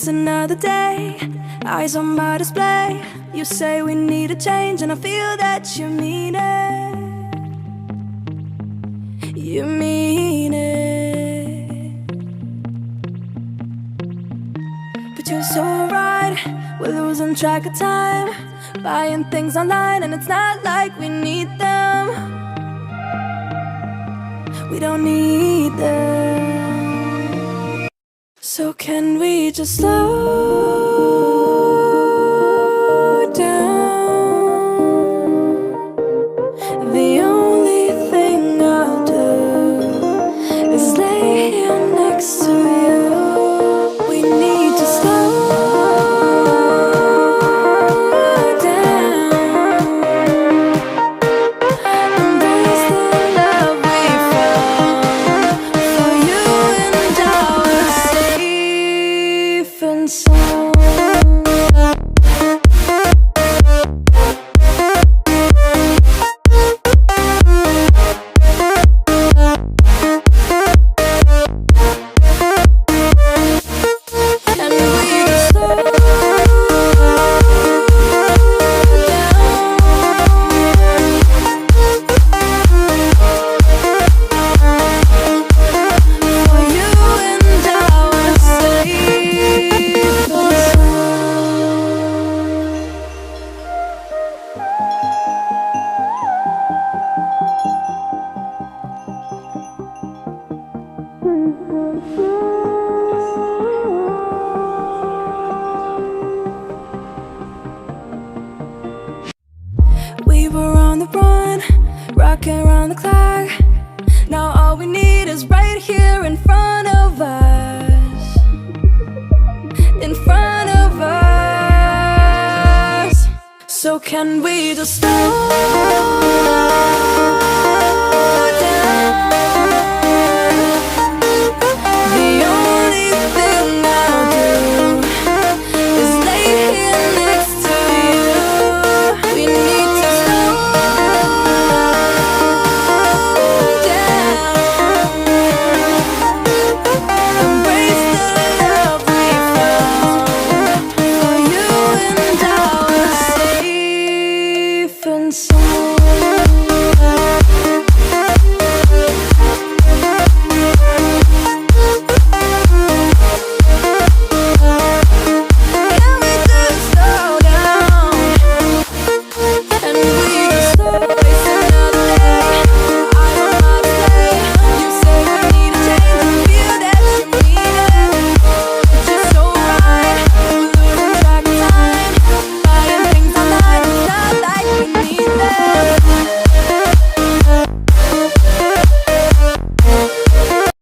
It's another day, eyes on my display. You say we need a change, and I feel that you mean it. You mean it. But you're so right, we're losing track of time, buying things online, and it's not like we need them. We don't need them. So can we just slow down? The only thing I'll do is lay here next to you. We need to slow down. Embrace the love we found. For you and I were safe and sound. And we just slow down. For you and I were safe and we were on the run, rocking around the clock. Now all we need is right here in front of us. In front of us. So can we just slow